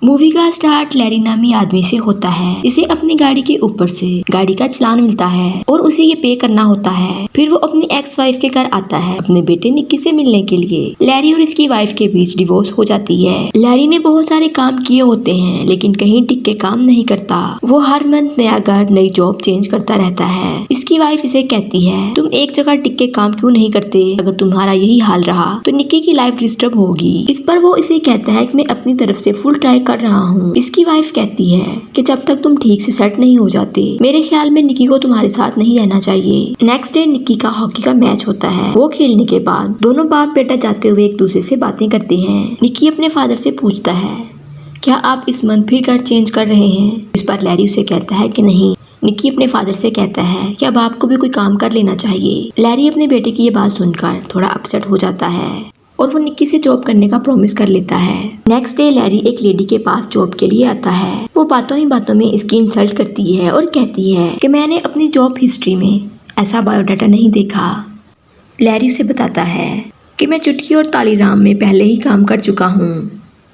Movie का start Larry नामी आदमी से होता है। इसे अपनी गाड़ी के ऊपर से गाड़ी का चालान मिलता है और उसे ये पे करना होता है। फिर वो अपनी एक्स वाइफ के घर आता है अपने बेटे निक्की से मिलने के लिए। लैरी और इसकी वाइफ के बीच डिवोर्स हो जाती है। लैरी ने बहुत सारे काम किए होते हैं लेकिन कहीं टिक के काम नहीं करता। वो हर मंथ नया घर नई जॉब चेंज करता रहता है। इसकी वाइफ इसे कहती है तुम एक जगह टिक के काम क्यों नहीं करते, अगर तुम्हारा यही हाल रहा तो निक्की की लाइफ डिस्टर्ब होगी। इस पर वो इसे कहता है कि मैं अपनी तरफ से फुल ट्राई कर रहा हूँ। इसकी वाइफ कहती है कि जब तक तुम ठीक से सेट नहीं हो जाते मेरे ख्याल में निक्की को तुम्हारे साथ नहीं रहना चाहिए। नेक्स्ट डे निक्की का हॉकी का मैच होता है। वो खेलने के बाद दोनों बाप बेटा जाते हुए एक दूसरे से बातें करते हैं। निक्की अपने फादर से पूछता है क्या आप इस मंथ फिर घर चेंज कर रहे हैं। इस पर लैरी उसे कहता है कि नहीं। निक्की अपने फादर से कहता है कि अब आपको भी कोई काम कर लेना चाहिए। लैरी अपने बेटे की ये बात सुनकर थोड़ा अपसेट हो जाता है और वो निक्की से जॉब करने का प्रॉमिस कर लेता है। नेक्स्ट डे लैरी एक लेडी के पास जॉब के लिए आता है। वो बातों ही बातों में इसकी इंसल्ट करती है और कहती है कि मैंने अपनी जॉब हिस्ट्री में ऐसा बायोडाटा नहीं देखा। लैरी उसे बताता है कि मैं चुटकी और तालीराम में पहले ही काम कर चुका हूँ।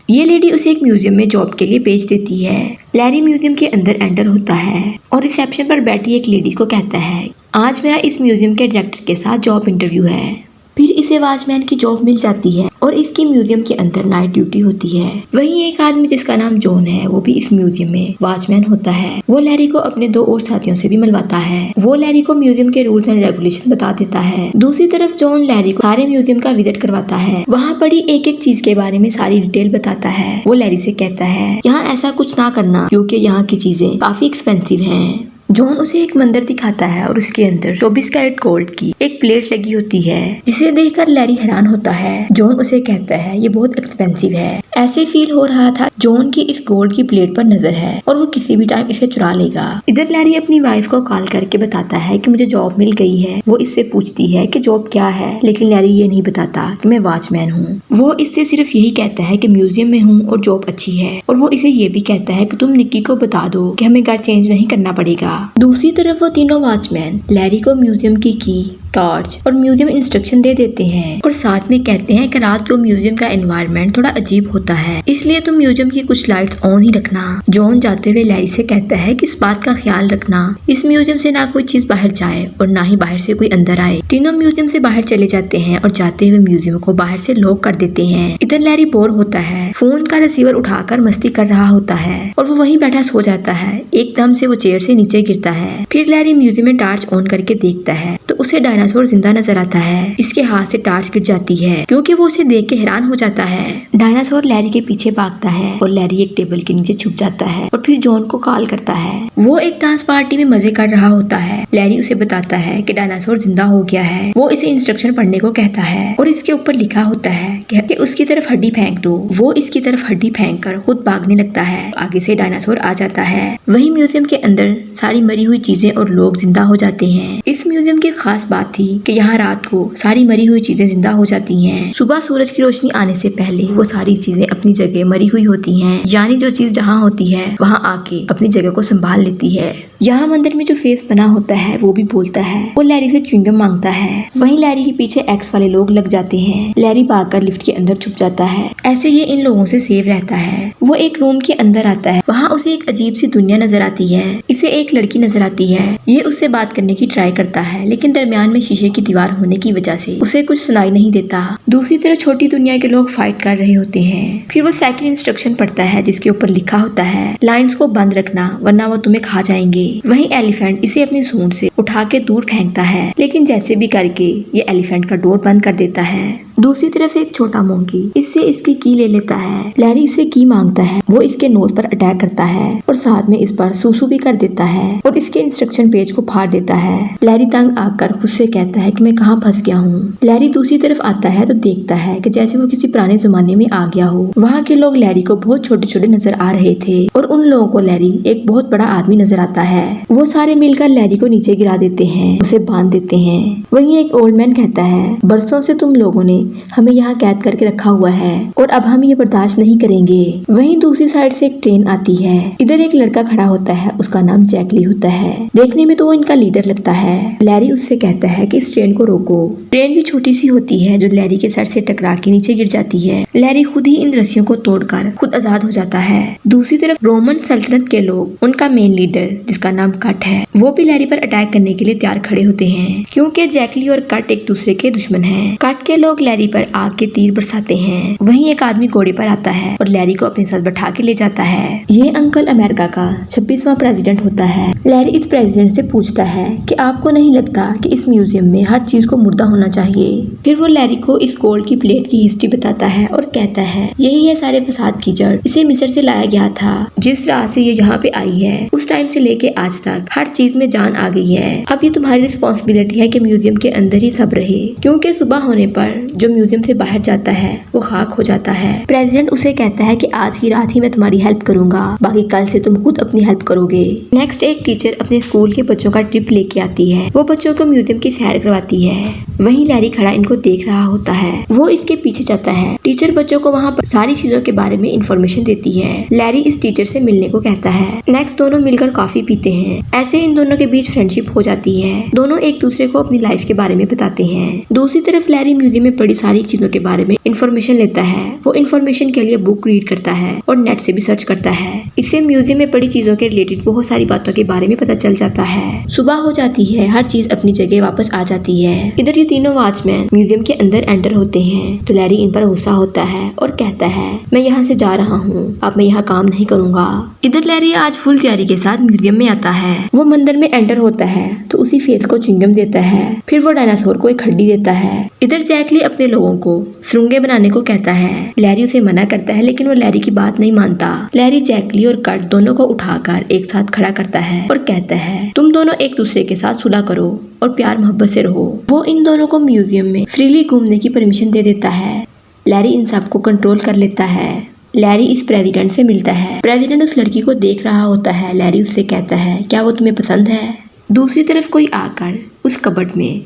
ये लेडी उसे एक म्यूजियम में जॉब के लिए भेज देती है। लैरी म्यूजियम के अंदर एंटर होता है और रिसेप्शन पर बैठी एक लेडी को कहता है आज मेरा इस म्यूजियम के डायरेक्टर के साथ जॉब इंटरव्यू है। फिर इसे वॉचमैन की जॉब मिल जाती है और इसकी म्यूजियम के अंदर नाइट ड्यूटी होती है। वहीं एक आदमी जिसका नाम जॉन है वो भी इस म्यूजियम में वॉचमैन होता है। वो लैरी को अपने दो और साथियों से भी मिलवाता है। वो लैरी को म्यूजियम के रूल्स एंड रेगुलेशन बता देता है। दूसरी तरफ जॉन लैरी को सारे म्यूजियम का विजिट करवाता है। वहाँ पड़ी एक एक चीज के बारे में सारी डिटेल बताता है। वो लैरी से कहता है यहाँ ऐसा कुछ ना करना क्योंकि यहाँ की चीजें काफी एक्सपेंसिव हैं। जॉन उसे एक मंदिर दिखाता है और उसके अंदर 24 कैरेट गोल्ड की एक प्लेट लगी होती है जिसे देखकर लैरी हैरान होता है। जॉन उसे कहता है ये बहुत एक्सपेंसिव है। ऐसे फील हो रहा था जॉन की इस गोल्ड की प्लेट पर नजर है और वो किसी भी टाइम इसे चुरा लेगा। इधर लैरी अपनी वाइफ को कॉल करके बताता है कि मुझे जॉब मिल गई है। वो इससे पूछती है कि जॉब क्या है लेकिन लैरी ये नहीं बताता कि मैं वॉचमैन हूँ। वो इससे सिर्फ यही कहता है कि म्यूजियम में हूँ और जॉब अच्छी है और वो इसे ये भी कहता है कि तुम निक्की को बता दो कि हमें घर चेंज नहीं करना पड़ेगा। दूसरी तरफ वो तीनों वॉचमैन लैरी को म्यूजियम की टॉर्च और म्यूजियम इंस्ट्रक्शन दे देते हैं और साथ में कहते हैं कि रात को म्यूजियम का एनवायरनमेंट थोड़ा अजीब होता है इसलिए तुम म्यूजियम की कुछ लाइट्स ऑन ही रखना। जॉन जाते हुए लैरी से कहता है कि इस बात का ख्याल रखना इस म्यूजियम से ना कोई चीज बाहर जाए और ना ही बाहर से कोई अंदर आए। तीनों म्यूजियम से बाहर चले जाते हैं और जाते हुए म्यूजियम को बाहर से लॉक कर देते हैं। इधर लैरी बोर होता है। फोन का रिसीवर उठाकर मस्ती कर रहा होता है और वो वहीं बैठा सो जाता है। एकदम से वो चेयर से नीचे गिरता है। फिर लैरी म्यूजियम में टॉर्च ऑन करके देखता है तो उसे डायनासोर जिंदा नजर आता है। इसके हाथ से टॉर्च गिर जाती है क्योंकि वो उसे देख के हैरान हो जाता है। डायनासोर लैरी के पीछे भागता है और लैरी एक टेबल के नीचे छुप जाता है और फिर जॉन को कॉल करता है। वो एक डांस पार्टी में मजे कर रहा होता है। लैरी उसे बताता है कि डायनासोर जिंदा हो गया है। वो इसे इंस्ट्रक्शन पढ़ने को कहता है और इसके ऊपर लिखा होता है कि उसकी तरफ हड्डी फेंक दो। वो इसकी तरफ हड्डी फेंक कर खुद भागने लगता है। आगे से डायनासोर आ जाता है। वही म्यूजियम के अंदर सारी मरी हुई चीजें और लोग जिंदा हो जाते हैं। इस म्यूजियम की खास बात थी कि यहाँ रात को सारी मरी हुई चीजें जिंदा हो जाती हैं। सुबह सूरज की रोशनी आने से पहले वो सारी चीजें अपनी जगह मरी हुई होती हैं। यानी जो चीज जहाँ होती है वहाँ आके अपनी जगह को संभाल लेती है। यहाँ मंदिर में जो फेस बना होता है वो भी बोलता है। वो लैरी से च्युइंगम मांगता है। वहीं लैरी के पीछे एक्स वाले लोग लग जाते हैं। लैरी भागकर लिफ्ट के अंदर छुप जाता है। ऐसे ये इन लोगों से सेव रहता है। वो एक रूम के अंदर आता है। वहाँ उसे एक अजीब सी दुनिया नजर आती है। इसे एक लड़की नजर आती है। ये उससे बात करने की ट्राई करता है लेकिन दरमियान में शीशे की दीवार होने की वजह से उसे कुछ सुनाई नहीं देता। दूसरी तरफ छोटी दुनिया के लोग फाइट कर रहे होते हैं। फिर वो सेकंड इंस्ट्रक्शन पढ़ता है जिसके ऊपर लिखा होता है लाइंस को बंद रखना वरना वो तुम्हें खा जाएंगे। वहीं एलिफेंट इसे अपनी सूंड से उठा के दूर फेंकता है लेकिन जैसे भी करके ये एलिफेंट का डोर बंद कर देता है। दूसरी तरफ एक छोटा मोंकी इससे इसकी की ले लेता है। लैरी इससे की मांगता है। वो इसके नोज पर अटैक करता है और साथ में इस पर सूसू भी कर देता है और इसके इंस्ट्रक्शन पेज को फाड़ देता है। लैरी तंग आकर खुद से कहता है कि मैं कहाँ फंस गया हूँ। लैरी दूसरी तरफ आता है तो देखता है कि जैसे वो किसी पुराने जमाने में आ गया हो। वहाँ के लोग लैरी को बहुत छोटे छोटे नजर आ रहे थे और उन लोगों को लैरी एक बहुत बड़ा आदमी नजर आता है। वो सारे मिलकर लैरी को नीचे गिरा देते हैं, उसे बांध देते हैं। वहीं एक ओल्ड मैन कहता है बरसों से तुम लोगों ने हमें यहाँ कैद करके रखा हुआ है और अब हम ये बर्दाश्त नहीं करेंगे। वहीं दूसरी साइड से एक ट्रेन आती है। इधर एक लड़का खड़ा होता है, उसका नाम जैकली होता है। देखने में तो वो इनका लीडर लगता है। लैरी उससे कहता है कि इस ट्रेन को रोको। ट्रेन भी छोटी सी होती है जो लैरी के सर से टकरा के नीचे गिर जाती है। लैरी खुद ही इन रस्सियों को तोड़कर खुद आजाद हो जाता है। दूसरी तरफ रोमन सल्तनत के लोग, उनका मेन लीडर जिसका नाम कट है, वो भी लैरी पर अटैक करने के लिए तैयार खड़े होते हैं क्योंकि जैकली और कट एक दूसरे के दुश्मन हैं। कट के लोग लैरी पर आग के तीर बरसाते हैं। वहीं एक आदमी घोड़े पर आता है और लैरी को अपने साथ बैठा के ले जाता है। ये अंकल अमेरिका का 26वां प्रेसिडेंट होता है। लैरी इस प्रेसिडेंट से पूछता है कि आपको नहीं लगता कि इस म्यूजियम में हर चीज को मुर्दा होना चाहिए। फिर वो लैरी को इस गोल्ड की प्लेट की हिस्ट्री बताता है और कहता है यही है सारे फसाद की जड़। इसे मिस्र से लाया गया था। जिस राह से ये यहाँ पे आई है उस टाइम से लेके आज तक हर चीज में जान आ गई है। अब ये तुम्हारी रिस्पॉन्सिबिलिटी है कि म्यूजियम के अंदर ही सब रहे, क्योंकि सुबह होने पर जो म्यूजियम से बाहर जाता है वो खाक हो जाता है। प्रेसिडेंट उसे कहता है कि आज की रात ही मैं तुम्हारी हेल्प करूंगा, बाकी कल से तुम खुद अपनी हेल्प करोगे। नेक्स्ट एक टीचर अपने स्कूल के बच्चों का ट्रिप लेके आती है। वो बच्चों को म्यूजियम की सैर करवाती है। वहीं लैरी खड़ा इनको देख रहा होता है। वो इसके पीछे जाता है। टीचर बच्चों को वहाँ पर सारी चीजों के बारे में इंफॉर्मेशन देती है। लैरी इस टीचर से मिलने को कहता है। नेक्स्ट दोनों मिलकर कॉफी पीते हैं। ऐसे इन दोनों के बीच फ्रेंडशिप हो जाती है। दोनों एक दूसरे को अपनी लाइफ के बारे में बताते हैं। दूसरी तरफ लैरी म्यूजियम में पड़ी सारी चीजों के बारे में इंफॉर्मेशन लेता है। वो इंफॉर्मेशन के लिए बुक रीड करता है और नेट से भी सर्च करता है। इससे म्यूजियम में पड़ी चीजों के रिलेटेड बहुत सारी बातों के बारे में पता चल जाता है। सुबह हो जाती है, हर चीज अपनी जगह वापस आ जाती है। इधर ये तीनों वॉचमैन म्यूजियम के अंदर एंटर होते हैं तो लैरी इन पर गुस्सा होता है और कहता है मैं यहाँ से जा रहा हूँ, अब मैं यहाँ काम नहीं करूँगा। इधर लैरी आज फुल तैयारी के साथ म्यूजियम में आता है। वो मंदिर में एंटर होता है तो उसी फेस को च्युइंगम देता है। फिर वो डायनासोर को एक हड्डी देता है। इधर जैकली अपने लोगों को सुरंगें बनाने को कहता है। लैरी उसे मना करता है लेकिन वो लैरी की बात नहीं मानता। लैरी जैकली और कट दोनों को उठाकर एक साथ खड़ा करता है और कहता है तुम दोनों एक दूसरे के साथ सुलह करो और प्यार मोहब्बत से रहो। वो इन दोनों को म्यूजियम में फ्रीली घूमने की परमिशन दे देता है। लैरी इन सबको कंट्रोल कर लेता है। लैरी इस प्रेसिडेंट से मिलता है। प्रेसिडेंट उस लड़की को देख रहा होता है। लैरी उससे कहता है क्या वो तुम्हें पसंद है। दूसरी तरफ कोई आकर उस कबर्ड में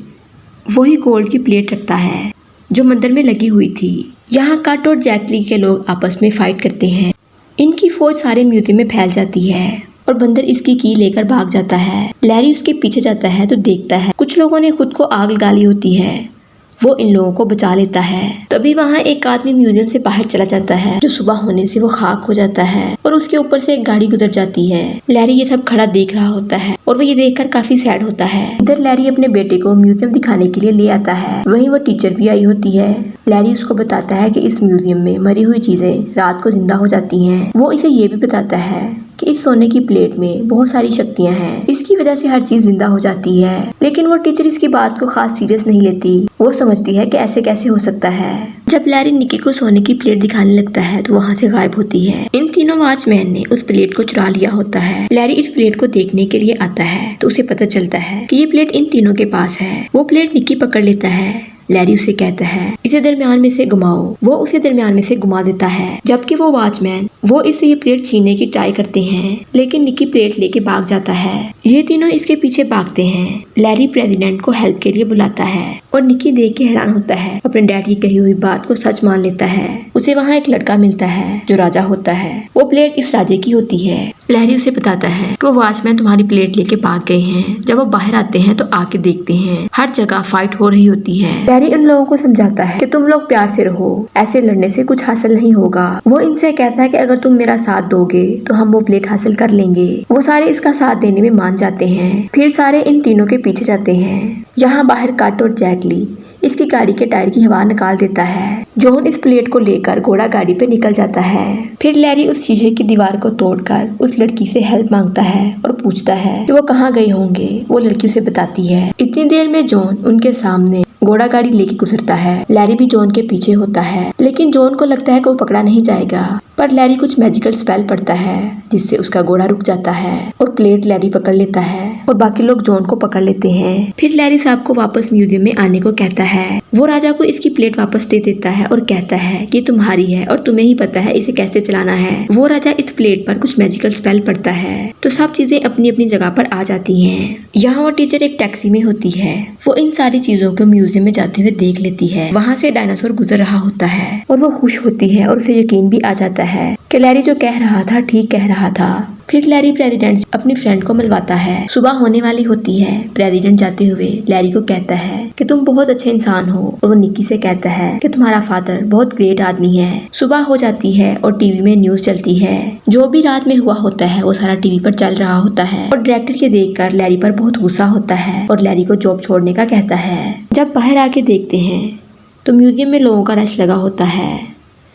वही गोल्ड की प्लेट रखता है जो मंदिर में लगी हुई थी। यहाँ कट और जैकली के लोग आपस में फाइट करते हैं। इनकी फौज सारे म्यूजियम में फैल जाती है और बंदर इसकी की लेकर भाग जाता है। लैरी उसके पीछे जाता है तो देखता है कुछ लोगों ने खुद को आग लगा ली होती है। वो इन लोगों को बचा लेता है। तभी वहाँ एक आदमी म्यूजियम से बाहर चला जाता है जो सुबह होने से वो खाक हो जाता है और उसके ऊपर से एक गाड़ी गुजर जाती है। लैरी ये सब खड़ा देख रहा होता है और वो ये देखकर काफी सैड होता है। इधर लैरी अपने बेटे को म्यूजियम दिखाने के लिए ले आता है। वहीं वो टीचर भी आई होती है। लैरी उसको बताता है कि इस म्यूजियम में मरी हुई चीजें रात को जिंदा हो जाती हैं। वो इसे ये भी बताता है कि इस सोने की प्लेट में बहुत सारी शक्तियां हैं, इसकी वजह से हर चीज जिंदा हो जाती है। लेकिन वो टीचर इसकी बात को खास सीरियस नहीं लेती। वो समझती है कि ऐसे कैसे हो सकता है। जब लैरी निक्की को सोने की प्लेट दिखाने लगता है तो वहाँ से गायब होती है। इन तीनों वॉचमैन ने उस प्लेट को चुरा लिया होता है। लैरी इस प्लेट को देखने के लिए आता है तो उसे पता चलता है कि ये प्लेट इन तीनों के पास है। वो प्लेट निक्की पकड़ लेता है। लैरी उसे कहता है इसे दरमियान में से घुमाओ। वो उसे दरमियान में से घुमा देता है। जबकि वो वॉचमैन वो इससे ये प्लेट छीनने की ट्राई करते हैं लेकिन निक्की प्लेट लेके भाग जाता है। ये तीनों इसके पीछे भागते हैं। लैरी प्रेसिडेंट को हेल्प के लिए बुलाता है और निक्की देख के हैरान होता है। अपने डैड की कही हुई बात को सच मान लेता है। उसे वहाँ एक लड़का मिलता है जो राजा होता है। वो प्लेट इस राजे की होती है। लैरी उसे बताता है कि वो वॉचमैन तुम्हारी प्लेट लेके भाग गए हैं। जब वो बाहर आते हैं तो आके देखते हैं हर जगह फाइट हो रही होती है। लैरी उन लोगों को समझाता है कि तुम लोग प्यार से रहो, ऐसे लड़ने से कुछ हासिल नहीं होगा। वो इनसे कहता है कि अगर तुम मेरा साथ दोगे तो हम वो प्लेट हासिल कर लेंगे। वो सारे इसका साथ देने में मान जाते हैं। फिर सारे इन तीनों के पीछे जाते हैं। यहाँ बाहर कट और जैकली इसकी गाड़ी के टायर की हवा निकाल देता है। जॉन इस प्लेट को लेकर घोड़ा गाड़ी पे निकल जाता है। फिर लैरी उस शीशे की दीवार को तोड़कर उस लड़की से हेल्प मांगता है और पूछता है कि वो कहाँ गए होंगे। वो लड़की उसे बताती है। इतनी देर में जॉन उनके सामने घोड़ा गाड़ी लेके गुजरता है। लैरी भी जॉन के पीछे होता है लेकिन जॉन को लगता है कि वो पकड़ा नहीं जाएगा। पर लैरी कुछ मैजिकल स्पेल पड़ता है जिससे उसका घोड़ा रुक जाता है और प्लेट लैरी पकड़ लेता है। और बाकी लोग जॉन को पकड़ लेते हैं। फिर लैरी साहब को वापस म्यूजियम में आने को कहता है। वो राजा को इसकी प्लेट वापस दे देता है और कहता है कि तुम्हारी है और तुम्हें ही पता है इसे कैसे चलाना है। वो राजा इस प्लेट पर कुछ मैजिकल स्पेल पड़ता है तो सब चीजें अपनी अपनी जगह पर आ जाती हैं। यहाँ वो टीचर एक टैक्सी में होती है। वो इन सारी चीजों को म्यूजियम में जाते हुए देख लेती है। वहाँ से डायनासोर गुजर रहा होता है और वो खुश होती है और उसे यकीन भी आ जाता है कि लैरी जो कह रहा था ठीक कह रहा था। फिर लैरी प्रेसिडेंट अपनी फ्रेंड को मिलवाता है। सुबह होने वाली होती है। प्रेसिडेंट जाते हुए लैरी को कहता है कि तुम बहुत अच्छे इंसान हो और वो निक्की से कहता है कि तुम्हारा फादर बहुत ग्रेट आदमी है। सुबह हो जाती है और टीवी में न्यूज चलती है। जो भी रात में हुआ होता है वो सारा टीवी पर चल रहा होता है और डायरेक्टर के देखकर लैरी पर बहुत गुस्सा होता है और लैरी को जॉब छोड़ने का कहता है। जब बाहर आके देखते हैं तो म्यूजियम में लोगों का रश लगा होता है।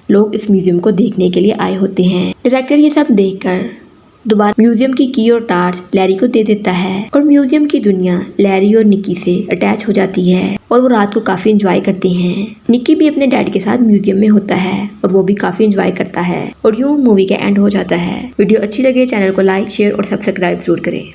लोग इस म्यूजियम को देखने के लिए आए होते हैं। डायरेक्टर ये सब देखकर दोबारा म्यूजियम की की और टार्च लैरी को दे देता है और म्यूजियम की दुनिया लैरी और निक्की से अटैच हो जाती है और वो रात को काफी एंजॉय करते हैं। निक्की भी अपने डैड के साथ म्यूजियम में होता है और वो भी काफी एंजॉय करता है और यूं मूवी का एंड हो जाता है। वीडियो अच्छी लगे चैनल को लाइक शेयर और सब्सक्राइब जरूर करें।